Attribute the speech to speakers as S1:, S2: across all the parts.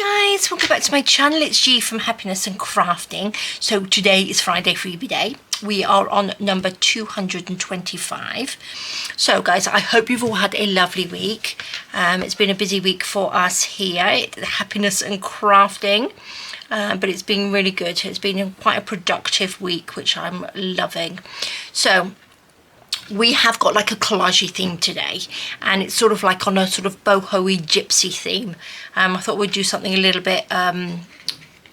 S1: Hi guys, welcome back to my channel. It's G from Happiness and Crafting. So today is Friday Freebie Day. We are on number 225. So guys, I hope you've all had a lovely week. It's been a busy week for us here at Happiness and Crafting. But it's been really good. It's been quite a productive week, which I'm loving. So we have got like a collagey theme today, and it's sort of like on a sort of boho-y gypsy theme. I thought we'd do something a little bit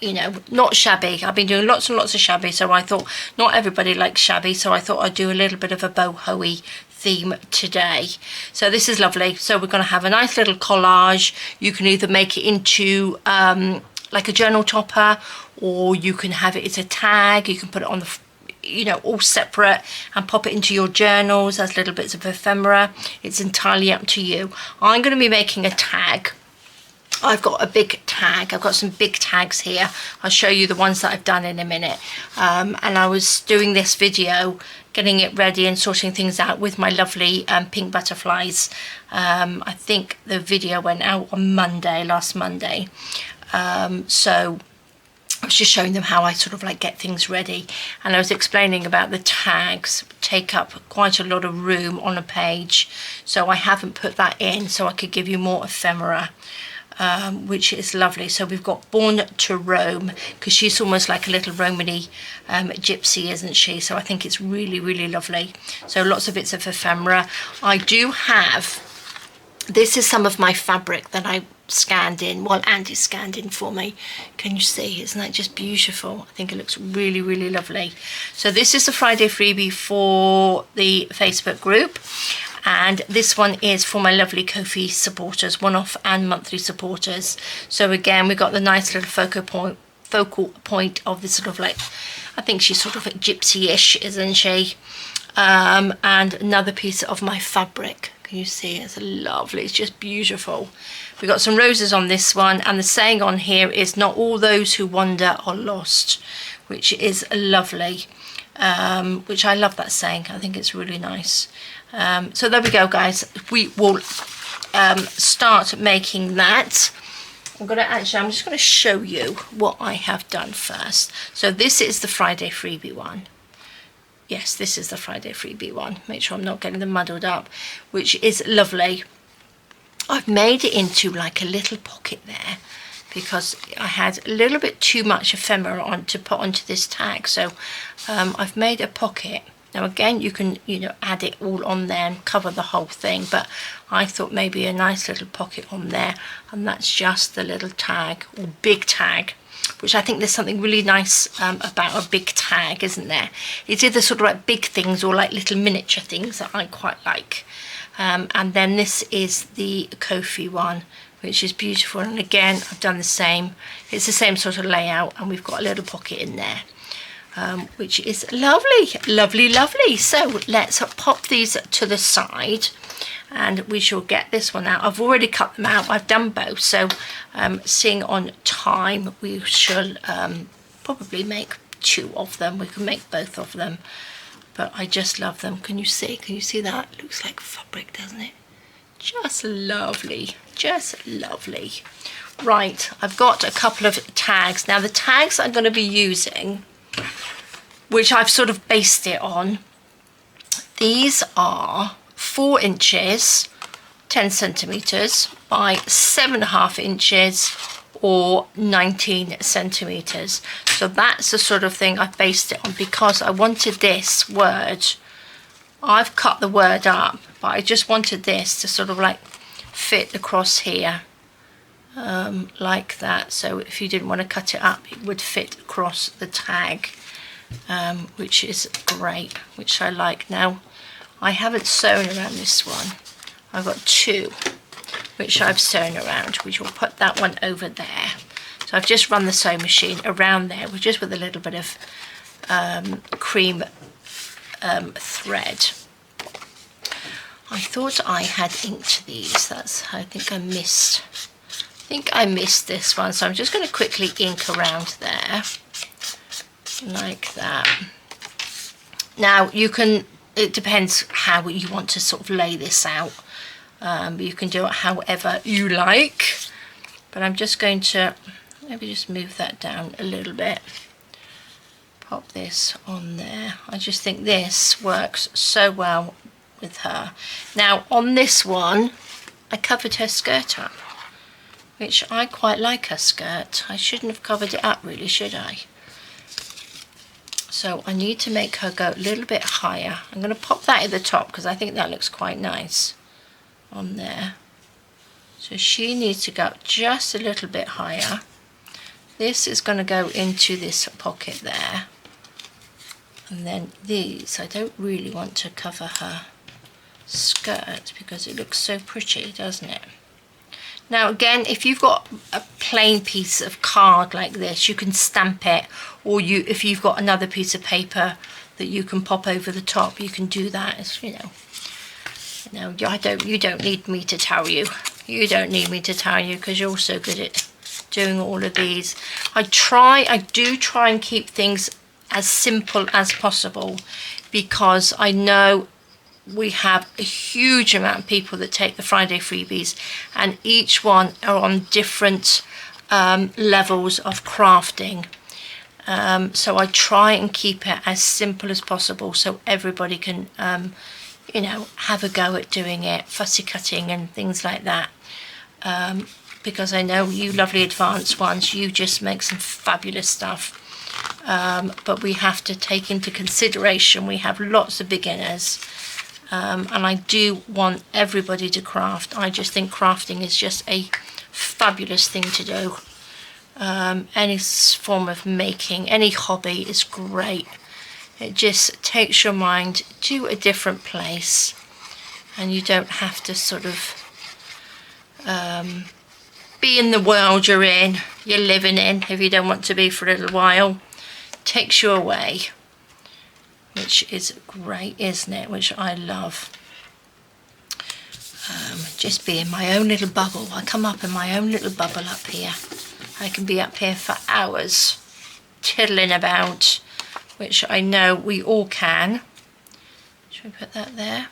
S1: you know, not shabby. I've been doing lots and lots of shabby, so I thought not everybody likes shabby, so I thought I'd do a little bit of a boho-y theme today. So this is lovely. So we're going to have a nice little collage. You can either make it into like a journal topper, or you can have it as a tag. You can put it on the, you know, all separate and pop it into your journals as little bits of ephemera. It's entirely up to you. I'm going to be making a tag. I've got a big tag. I've got some big tags here. I'll show you the ones that I've done in a minute. And I was doing this video, getting it ready and sorting things out with my lovely pink butterflies. I think the video went out on Monday, last Monday. So I was just showing them how I sort of like get things ready, and I was explaining about the tags take up quite a lot of room on a page, so I haven't put that in so I could give you more ephemera, which is lovely. So we've got Born to Roam, because she's almost like a little Romany gypsy, isn't she? So I think it's really, really lovely. So lots of bits of ephemera. I do have, this is some of my fabric that I scanned in, well, Andy scanned in for me. Can you see? Isn't that just beautiful? I think it looks really, really lovely. So this is the Friday freebie for the Facebook group, and this one is for my lovely Ko-fi supporters, one-off and monthly supporters. So again, we've got the nice little focal point of this sort of like, I think she's sort of like gypsy-ish, isn't she? And another piece of my fabric. Can you see? It's lovely. It's just beautiful. We've got some roses on this one, and the saying on here is "Not all those who wander are lost," which is lovely. Which I love that saying. I think it's really nice. So there we go, guys. We will start making that. I'm just going to show you what I have done first. So this is the Friday freebie one. Yes, this is the Friday freebie one. Make sure I'm not getting them muddled up, which is lovely. I've made it into like a little pocket there because I had a little bit too much ephemera on to put onto this tag. So I've made a pocket. Now again, you can, you know, add it all on there and cover the whole thing, but I thought maybe a nice little pocket on there, and that's just the little tag, or big tag, which I think there's something really nice about a big tag, isn't there? It's either sort of like big things or like little miniature things that I quite like. And then this is the Ko-fi one, which is beautiful. And again, I've done the same. It's the same sort of layout, and we've got a little pocket in there, which is lovely, lovely, lovely. So let's pop these to the side, and we shall get this one out. I've already cut them out. I've done both. So seeing on time, we shall probably make 2 of them. We can make both of them. But I just love them. Can you see? Can you see that? Looks like fabric, doesn't it? Just lovely. Just lovely. Right, I've got a couple of tags. Now the tags I'm going to be using, which I've sort of based it on, these are 4 inches, 10 centimetres by 7.5 inches or 19 centimetres. So that's the sort of thing I've based it on, because I wanted this word, I've cut the word up, but I just wanted this to sort of like fit across here, like that. So if you didn't want to cut it up, it would fit across the tag, which is great, which I like. Now I haven't sewn around this one. I've got 2 which I've sewn around, which will put that one over there. So I've just run the sewing machine around there, just with a little bit of cream thread. I thought I had inked these. I think I missed this one, so I'm just going to quickly ink around there like that. Now you can, it depends how you want to sort of lay this out. You can do it however you like. But I'm just going to maybe just move that down a little bit. Pop this on there. I just think this works so well with her. Now on this one, I covered her skirt up, which I quite like her skirt. I shouldn't have covered it up really, should I? So I need to make her go a little bit higher. I'm going to pop that at the top because I think that looks quite nice on there. So she needs to go just a little bit higher. This is going to go into this pocket there. And then these, I don't really want to cover her skirt because it looks so pretty, doesn't it? Now again, if you've got a plain piece of card like this, you can stamp it, or if you've got another piece of paper that you can pop over the top, you can do that. It's, you know, you don't need me to tell you. You don't need me to tell you because you're so good at doing all of these. I do try and keep things as simple as possible because I know we have a huge amount of people that take the Friday freebies, and each one are on different levels of crafting. So I try and keep it as simple as possible so everybody can, you know, have a go at doing it, fussy cutting and things like that. Because I know you lovely advanced ones, you just make some fabulous stuff. But we have to take into consideration we have lots of beginners. And I do want everybody to craft. I just think crafting is just a fabulous thing to do. Any form of making, any hobby is great. It just takes your mind to a different place, and you don't have to sort of be in the world you're living in if you don't want to be for a little while. It takes you away, which is great, isn't it? Which I love. Just be in my own little bubble. I come up in my own little bubble up here. I can be up here for hours tiddling about, which I know we all can. Should we put that there?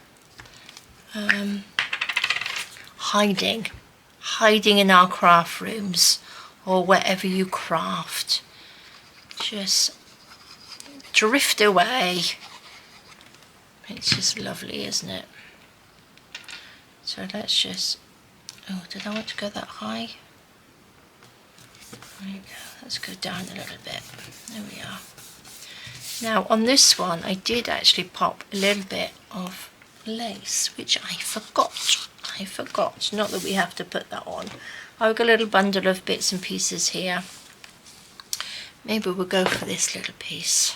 S1: Hiding in our craft rooms or wherever you craft. Just drift away. It's just lovely, isn't it? So let's just, oh, did I want to go that high? There we go. Let's go down a little bit. There we are. Now on this one I did actually pop a little bit of lace, which I forgot. Not that we have to put that on. I've got a little bundle of bits and pieces here. Maybe we'll go for this little piece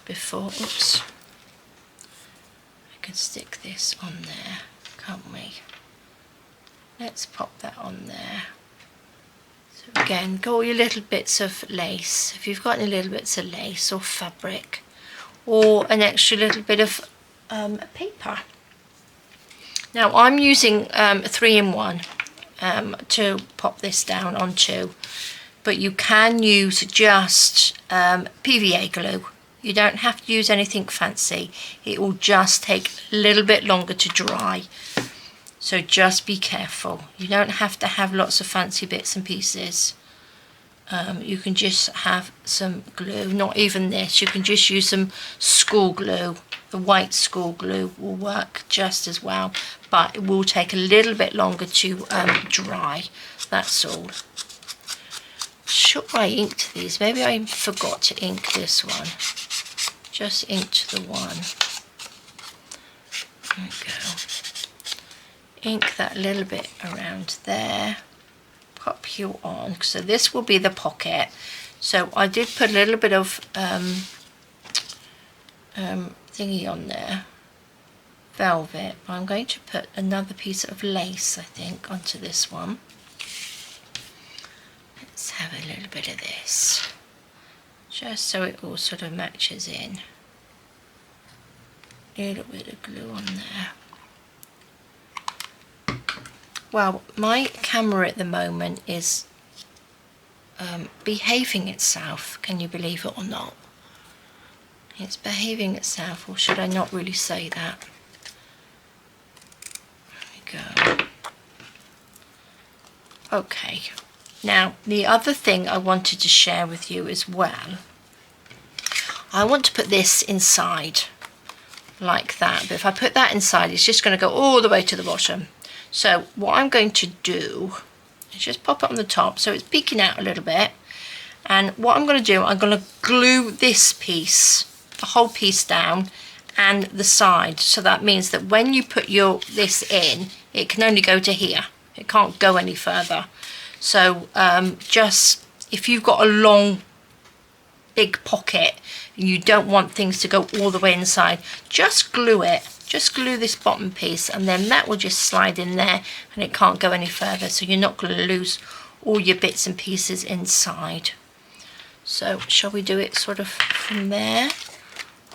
S1: before, oops. I can stick this on there, can't we? Let's pop that on there. So again, got all your little bits of lace. If you've got any little bits of lace or fabric, or an extra little bit of paper. Now I'm using 3-in-1 to pop this down onto, but you can use just PVA glue. You don't have to use anything fancy. It will just take a little bit longer to dry. So just be careful. You don't have to have lots of fancy bits and pieces. You can just have some glue, not even this. You can just use some school glue. The white school glue will work just as well, but it will take a little bit longer to dry. That's all. Sure, I inked these. Maybe I forgot to ink this one. Just inked the one. There we go. Ink that little bit around there. Pop you on. So this will be the pocket. So I did put a little bit of thingy on there, velvet. I'm going to put another piece of lace, I think, onto this one. Let's have a little bit of this, just so it all sort of matches in. A little bit of glue on there. Well, my camera at the moment is behaving itself, can you believe it or not? It's behaving itself, or should I not really say that? There we go. Okay, now the other thing I wanted to share with you as well, I want to put this inside like that, but if I put that inside it's just going to go all the way to the bottom. So what I'm going to do is just pop it on the top so it's peeking out a little bit, and what I'm going to do, I'm going to glue this piece, the whole piece down, and the side, so that means that when you put this in, it can only go to here, it can't go any further. So just if you've got a long big pocket and you don't want things to go all the way inside, just glue it, just glue this bottom piece, and then that will just slide in there and it can't go any further, so you're not going to lose all your bits and pieces inside. So shall we do it sort of from there?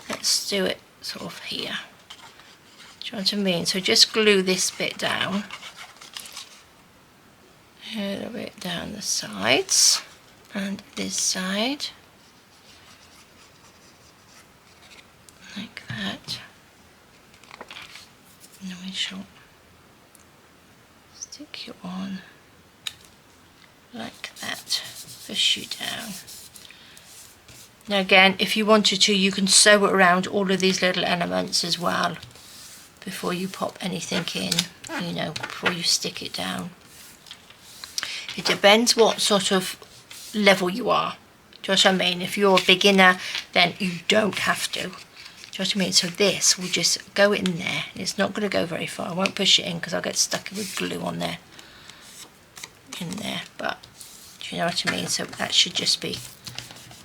S1: Let's do it sort of here. Do you know what I mean? So just glue this bit down, a little bit down the sides and this side, like that. And then we shall stick you on like that, push you down. Now again, if you wanted to, you can sew around all of these little elements as well before you pop anything in, you know, before you stick it down. It depends what sort of level you are. Do you know what I mean? If you're a beginner, then you don't have to. Do you know what I mean? So this will just go in there. It's not going to go very far. I won't push it in because I'll get stuck with glue on there. In there. But do you know what I mean? So that should just be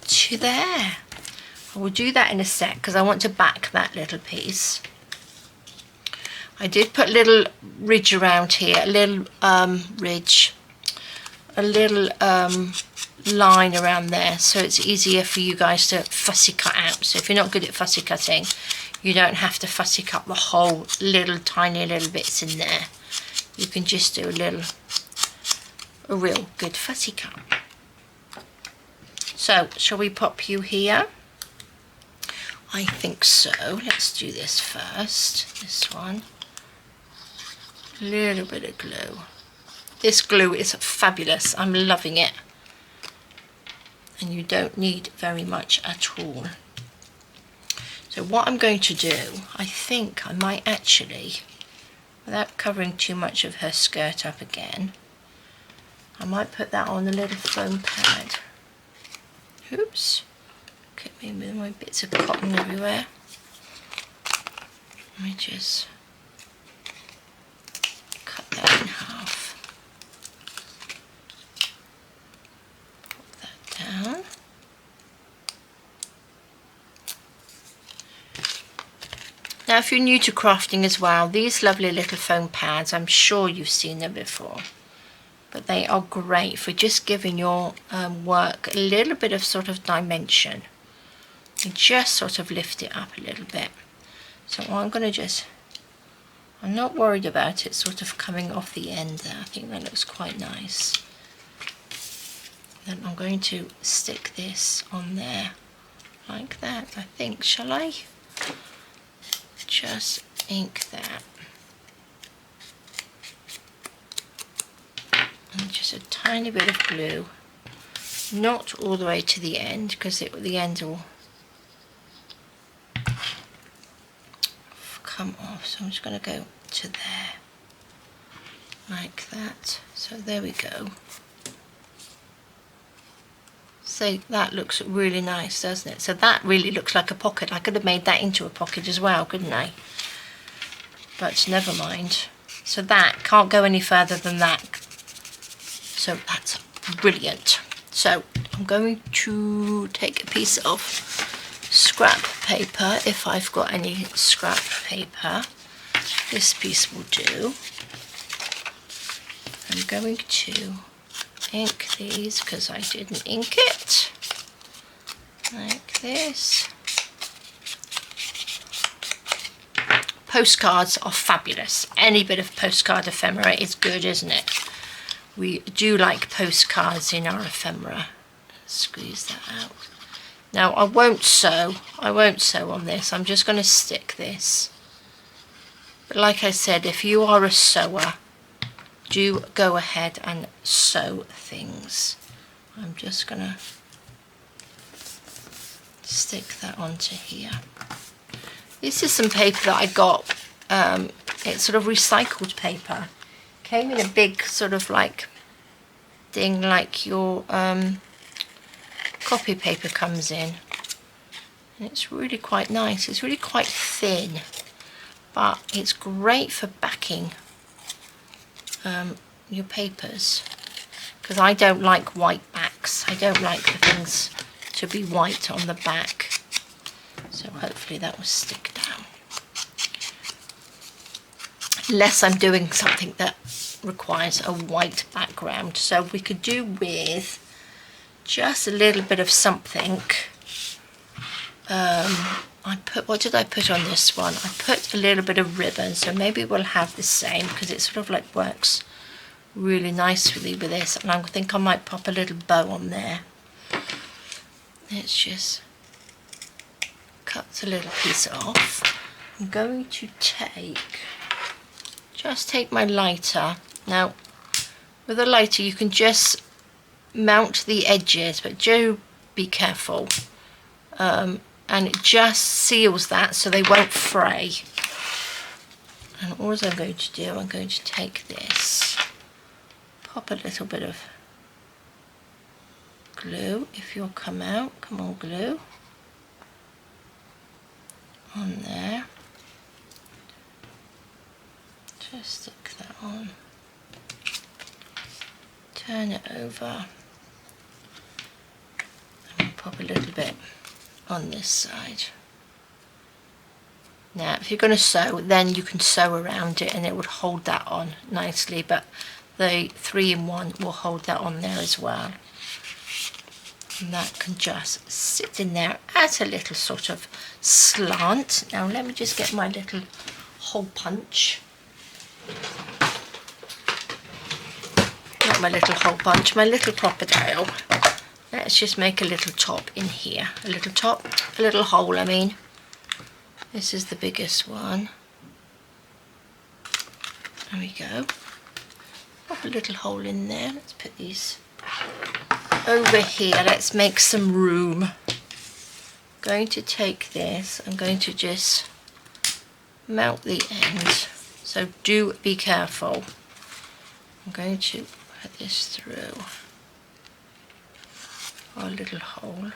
S1: to there. I will do that in a sec because I want to back that little piece. I did put a little ridge around here, a little ridge, a little line around there, so it's easier for you guys to fussy cut out. So if you're not good at fussy cutting, you don't have to fussy cut the whole little tiny little bits in there. You can just do a real good fussy cut. So shall we pop you here? I think so. Let's do this first, this one. A little bit of glue. This glue is fabulous, I'm loving it. And you don't need very much at all. So what I'm going to do, I think I might actually, without covering too much of her skirt up again, I might put that on a little foam pad. Oops, look at me with my bits of cotton everywhere. Let me just cut that in half. Pop that down. Now if you're new to crafting as well, these lovely little foam pads, I'm sure you've seen them before, but they are great for just giving your work a little bit of sort of dimension. You just sort of lift it up a little bit. So I'm going to just, I'm not worried about it sort of coming off the end there. I think that looks quite nice. Then I'm going to stick this on there like that, I think. Shall I? Just ink that. And just a tiny bit of glue, not all the way to the end because the end will come off. So I'm just going to go to there like that. So there we go. So that looks really nice, doesn't it? So that really looks like a pocket. I could have made that into a pocket as well, couldn't I? But never mind. So that can't go any further than that. So that's brilliant. So I'm going to take a piece of scrap paper, if I've got any scrap paper. This piece will do. I'm going to ink these because I didn't ink it. Like this. Postcards are fabulous. Any bit of postcard ephemera is good, isn't it? We do like postcards in our ephemera. Squeeze that out. Now I won't sew on this. I'm just going to stick this. But like I said, if you are a sewer, do go ahead and sew things. I'm just gonna stick that onto here. This is some paper that I got. It's sort of recycled paper. Came in a big sort of like thing like your copy paper comes in. And it's really quite nice. It's really quite thin, but it's great for backing your papers, because I don't like white backs. I don't like the things to be white on the back. So hopefully that will stick down. Unless I'm doing something that requires a white background. So we could do with just a little bit of something. What did I put on this one? I put a little bit of ribbon, so maybe we'll have the same, because it sort of like works really nicely with this. And I think I might pop a little bow on there. Let's just cut a little piece off. I'm going to take my lighter. Now, with a lighter you can just mount the edges, but do be careful. And it just seals that so they won't fray. And all I'm going to do, I'm going to take this, pop a little bit of glue, if you'll come out, come on glue, on there. Just stick that on, turn it over, and pop a little bit on this side. Now if you're going to sew, then you can sew around it and it would hold that on nicely, but the 3-in-1 will hold that on there as well. And that can just sit in there at a little sort of slant. Now let me just get my little hole punch. Not my little hole punch, my little crocodile. Let's just make a little top in here. A little top, a little hole I mean. This is the biggest one. There we go. Pop a little hole in there. Let's put these over here. Let's make some room. I'm going to take this. I'm going to just mount the end. So do be careful. I'm going to put this through our little hole.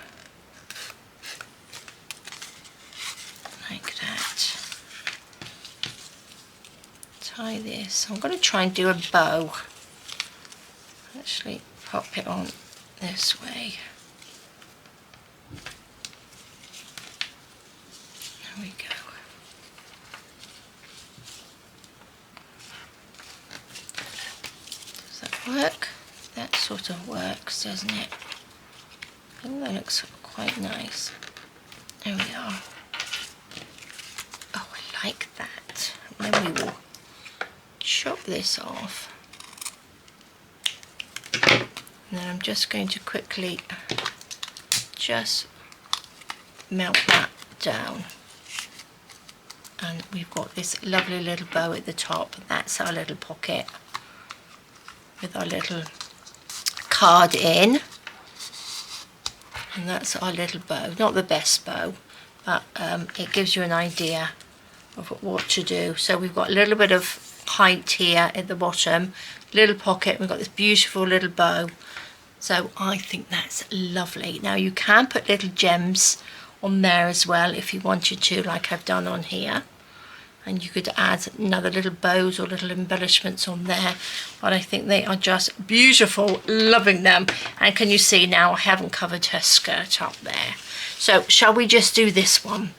S1: Like that. Tie this. I'm going to try and do a bow. Actually pop it on this way. There we go. Does that work? That sort of works, doesn't it? I think that looks quite nice. There we are. Oh, I like that. And then we will chop this off. And then I'm just going to quickly just melt that down. And we've got this lovely little bow at the top. That's our little pocket with our little card in. And that's our little bow. Not the best bow, but it gives you an idea of what to do. So we've got a little bit of height here at the bottom, little pocket, we've got this beautiful little bow. So I think that's lovely. Now you can put little gems on there as well if you wanted to, like I've done on here. And you could add another little bows or little embellishments on there. But I think they are just beautiful, loving them. And can you see now I haven't covered her skirt up there. So shall we just do this one?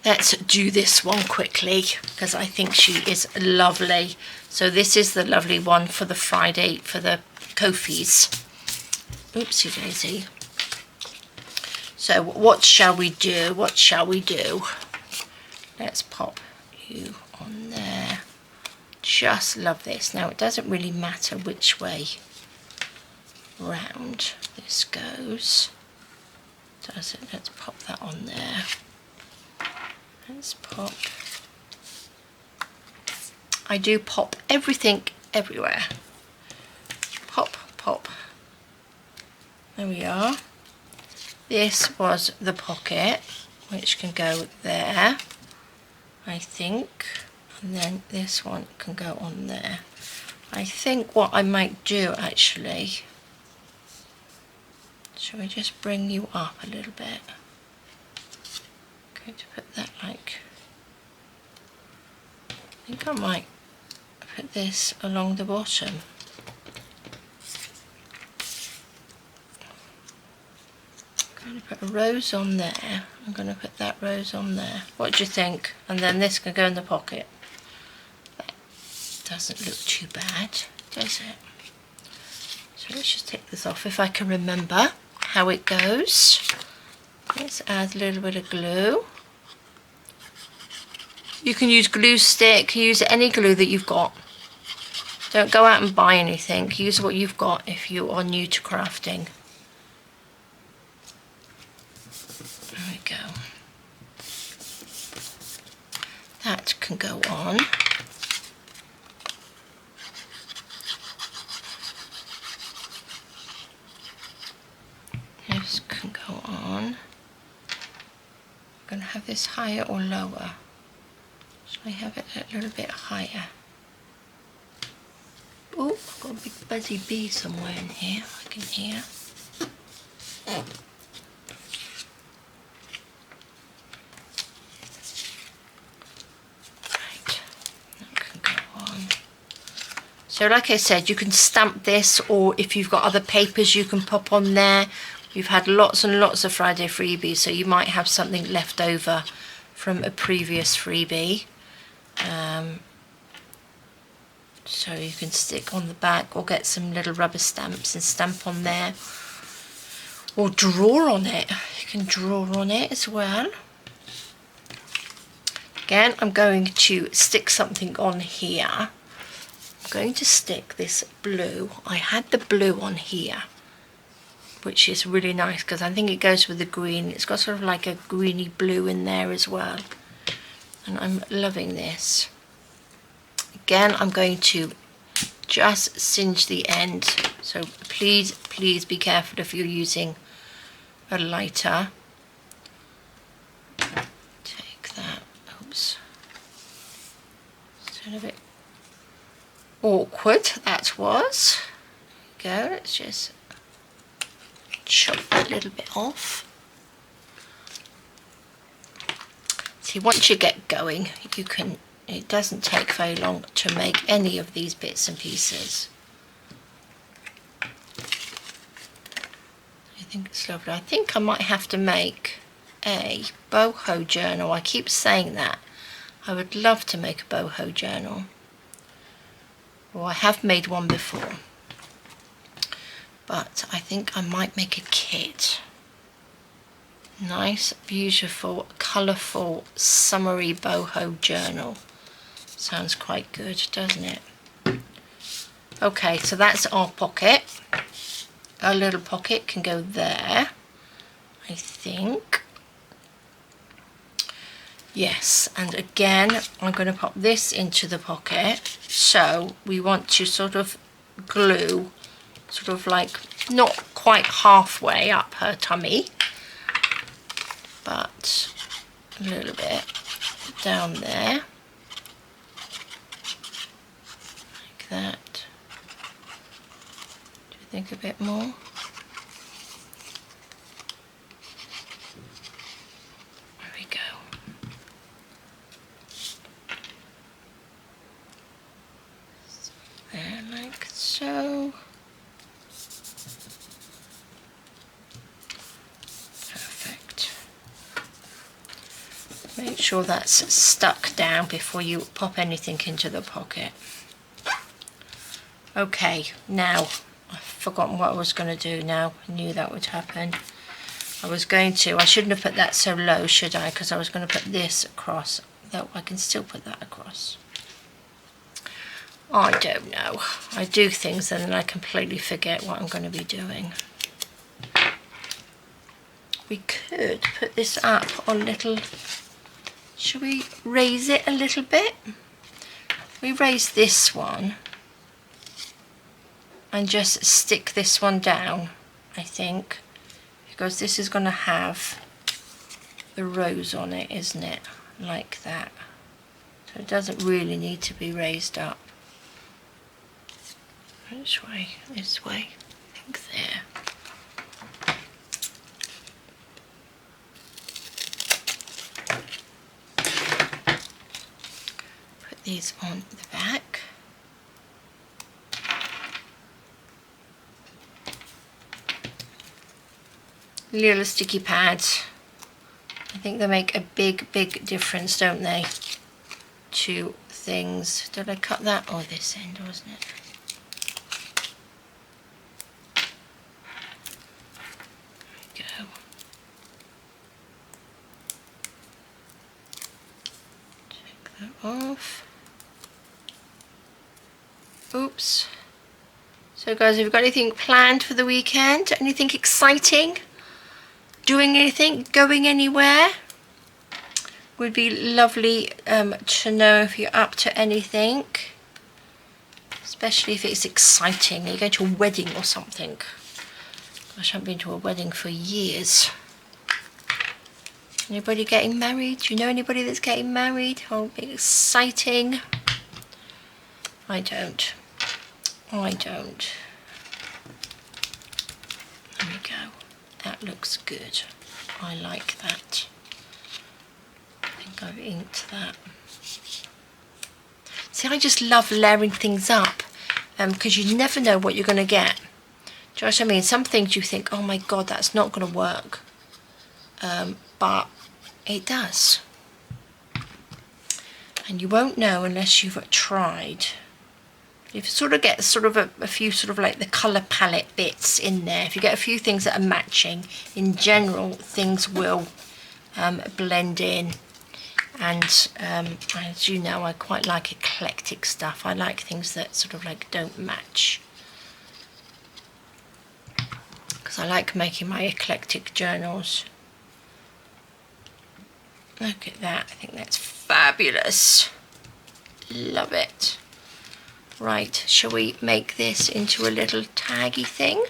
S1: Let's do this one quickly because I think she is lovely. So this is the lovely one for the Friday, for the Kofi's. Oopsie daisy. So what shall we do? What shall we do? Let's pop you on there. Just love this. Now it doesn't really matter which way round this goes, does it? Let's pop that on there. Let's pop. I do pop everything everywhere. Pop, pop. There we are. This was the pocket, which can go there, I think. And then this one can go on there. I think what I might do actually, shall we just bring you up a little bit? I'm going to put that like, I think I might put this along the bottom. I'm going to put a rose on there. I'm going to put that rose on there. What do you think? And then this can go in the pocket. That doesn't look too bad, does it? So let's just take this off if I can remember how it goes. Let's add a little bit of glue. You can use glue stick, use any glue that you've got. Don't go out and buy anything. Use what you've got if you are new to crafting. There we go. That can go on. This can go on. I'm going to have this higher or lower. Shall I have it a little bit higher? Oh, I've got a big buzzy bee somewhere in here, I can hear. Right, that can go on. So like I said, you can stamp this, or if you've got other papers you can pop on there. We've had lots and lots of Friday freebies, so you might have something left over from a previous freebie. So you can stick on the back or get some little rubber stamps and stamp on there, or draw on it. You can draw on it as well. Again, I'm going to stick something on here. I'm going to stick this blue. I had the blue on here, which is really nice because I think it goes with the green. It's got sort of like a greeny blue in there as well, and I'm loving this. Again, I'm going to just singe the end, so please be careful if you're using a lighter. Take that. Oops, it's a little bit awkward, that was. There we go. Let's just chop that little bit off. See, once you get going, you can, it doesn't take very long to make any of these bits and pieces. I think it's lovely. I think I might have to make a boho journal. I keep saying that. I would love to make a boho journal. Well, I have made one before, but I think I might make a kit. Nice, beautiful, colourful, summery boho journal. Sounds quite good, doesn't it? Okay, so that's our pocket. Our little pocket can go there, I think. Yes, and again, I'm going to pop this into the pocket. So we want to sort of glue, sort of like not quite halfway up her tummy, but a little bit down there, like that. Do you think a bit more? There we go. There, like so. Make sure that's stuck down before you pop anything into the pocket. Okay, now I've forgotten what I was going to do now. I knew that would happen. I shouldn't have put that so low, should I? Because I was going to put this across. Though I can still put that across. I don't know. I do things and then I completely forget what I'm going to be doing. We could put this up on little... Should we raise it a little bit? We raise this one. and just stick this one down, I think, because this is going to have the rose on it, isn't it? Like that. So it doesn't really need to be raised up. Which way? This way. I think there. Put these on the back. Little sticky pads. I think they make a big difference, don't they, to things. Did I cut that? Oh, this end, wasn't it? There we go. Take that off. Oops. So guys, have you got anything planned for the weekend? Anything exciting? Doing anything? Going anywhere? Would be lovely to know if you're up to anything, especially if it's exciting. You're going to a wedding or something. Gosh, I haven't been to a wedding for years. Anybody getting married? Do you know anybody that's getting married? Oh, it'll be exciting. I don't. I don't. There we go. That looks good. I like that. I think I've inked that. See, I just love layering things up because you never know what you're going to get. Do you know what I mean? Some things you think, oh my God, that's not going to work. But it does. And you won't know unless you've tried. If you sort of get a few sort of like the colour palette bits in there, if you get a few things that are matching, in general things will blend in. And as you know, I quite like eclectic stuff. I like things that sort of like don't match, because I like making my eclectic journals. Look at that. I think that's fabulous. Love it. Right, shall we make this into a little taggy thing?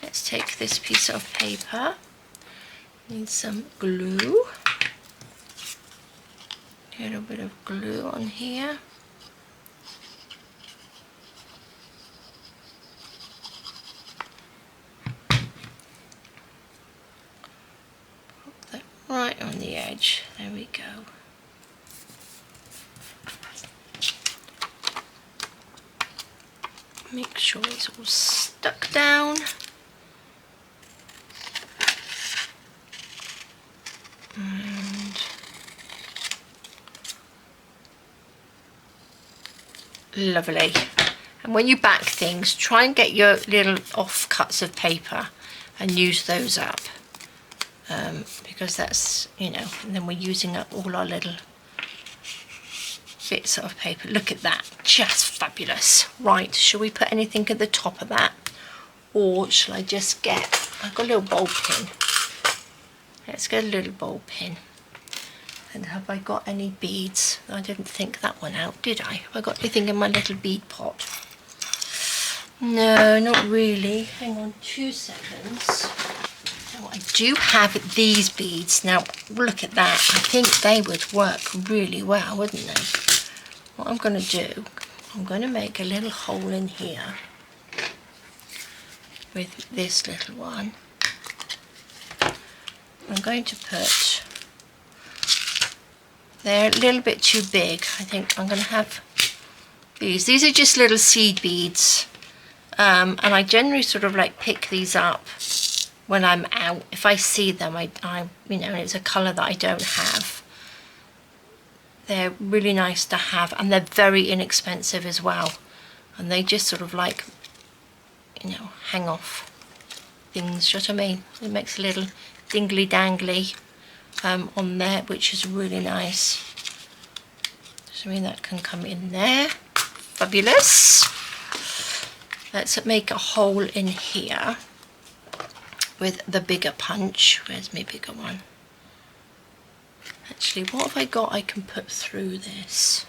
S1: Let's take this piece of paper. Need some glue. A little bit of glue on here. Put that right on the edge. There we go. Make sure it's all stuck down. And lovely. And when you back things, try and get your little offcuts of paper and use those up. Because that's, you know, and then we're using up all our little bits of paper. Look at that, just fabulous. Right, shall we put anything at the top of that, or shall I just get, I've got a little ball pin. Let's get a little ball pin. And have I got any beads? I didn't think that one out, did I? Have I got anything in my little bead pot? No, not really. Hang on 2 seconds. Oh, I do have these beads. Now look at that. I think they would work really well, wouldn't they? What I'm going to do, I'm going to make a little hole in here with this little one. I'm going to put, they're a little bit too big. I think I'm going to have these. These are just little seed beads, and I generally sort of like pick these up when I'm out. If I see them, I you know, it's a colour that I don't have. They're really nice to have, and they're very inexpensive as well. And they just sort of like, you know, hang off things, you know what I mean? It makes a little dingly dangly on there, which is really nice. So I mean, that can come in there. Fabulous. Let's make a hole in here with the bigger punch. Where's my bigger one? Actually, what have I got I can put through this?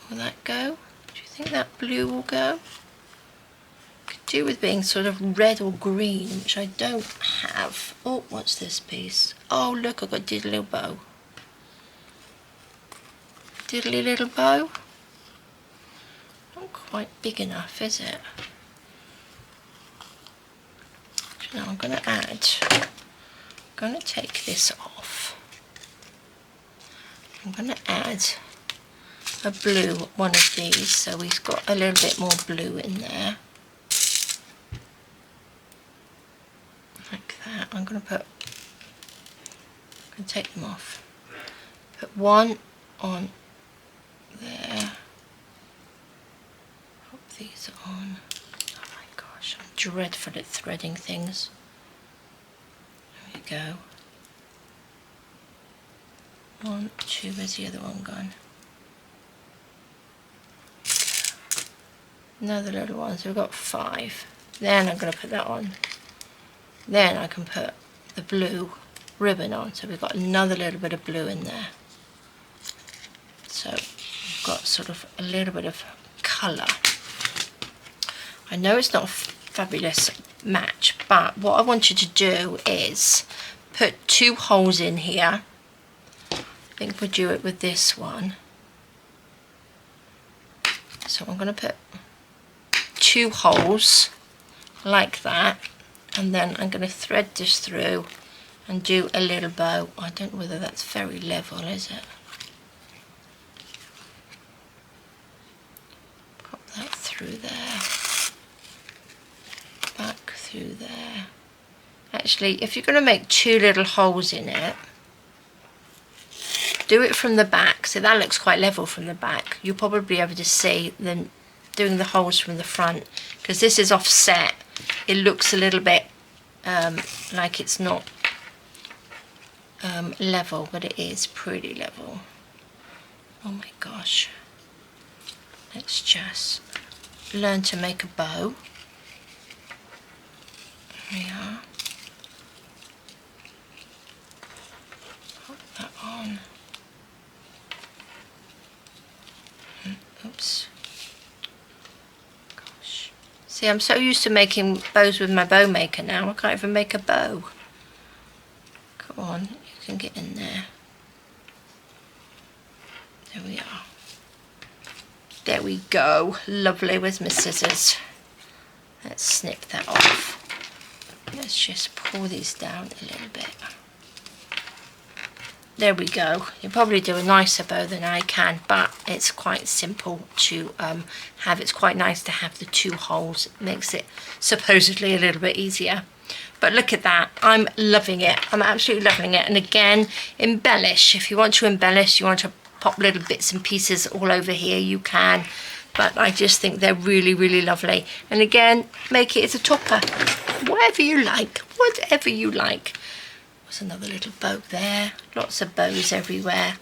S1: Will that go, do you think that blue will go. Could do with being sort of red or green, which I don't have. Oh, what's this piece? Oh, look, I've got a diddly little bow. Diddly little bow. Not quite big enough, is it? Now I'm going to take this off. I'm going to add a blue one of these, so we've got a little bit more blue in there. Like that. I'm going to take them off. Put one on there. Pop these on. Oh my gosh, I'm dreadful at threading things. There we go. 1, 2, where's the other one gone? Another little one, so we've got 5. Then I'm going to put that on. Then I can put the blue ribbon on, so we've got another little bit of blue in there. So we've got sort of a little bit of colour. I know it's not a fabulous match, but what I want you to do is put 2 holes in here. I think we'll do it with this one. So I'm going to put 2 holes like that, and then I'm going to thread this through and do a little bow. I don't know whether that's very level, is it? Pop that through there, back through there. Actually, if you're going to make 2 little holes in it, do it from the back, so that looks quite level from the back. You'll probably be able to see them doing the holes from the front, because this is offset. It looks a little bit like it's not level, but it is pretty level. Oh my gosh. Let's just learn to make a bow. There we are. Put that on. Oops. Gosh. See, I'm so used to making bows with my bow maker now, I can't even make a bow. Come on, you can get in there. There we are. There we go. Lovely. Where's my scissors? Let's snip that off. Let's just pull these down a little bit. There we go. You'll probably do a nicer bow than I can, but it's quite simple to have. It's quite nice to have the 2 holes. It makes it supposedly a little bit easier. But look at that. I'm loving it. I'm absolutely loving it. And again, embellish. If you want to embellish, you want to pop little bits and pieces all over here, you can. But I just think they're really, really lovely. And again, make it as a topper. Whatever you like. Whatever you like. There's another little bow there. Lots of bows everywhere.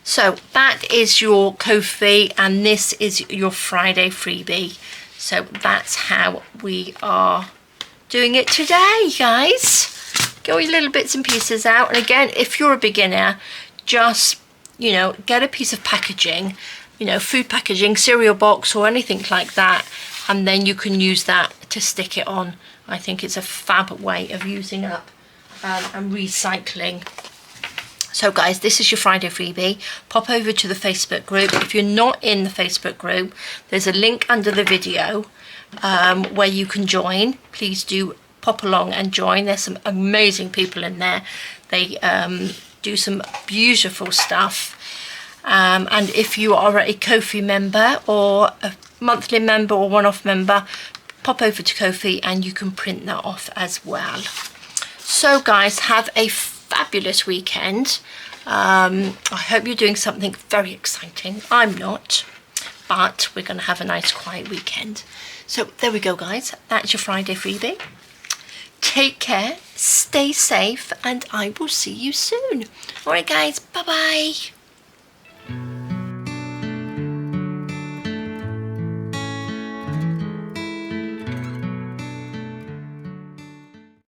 S1: So that is your Ko-fi, and this is your Friday freebie. So that's how we are doing it today, guys. Get all your little bits and pieces out. And again, if you're a beginner, just, you know, get a piece of packaging, you know, food packaging, cereal box or anything like that, and then you can use that to stick it on. I think it's a fab way of using up and recycling. So guys, this is your Friday freebie. Pop over to the Facebook group. If you're not in the Facebook group, there's a link under the video where you can join. Please do pop along and join. There's some amazing people in there. They do some beautiful stuff. And if you are a Ko-fi member or a monthly member or one-off member, pop over to Ko-fi and you can print that off as well. So guys, have a fabulous weekend. I hope you're doing something very exciting. I'm not, but we're going to have a nice quiet weekend. So there we go, guys. That's your Friday freebie. Take care, stay safe, and I will see you soon. All right, guys, bye-bye.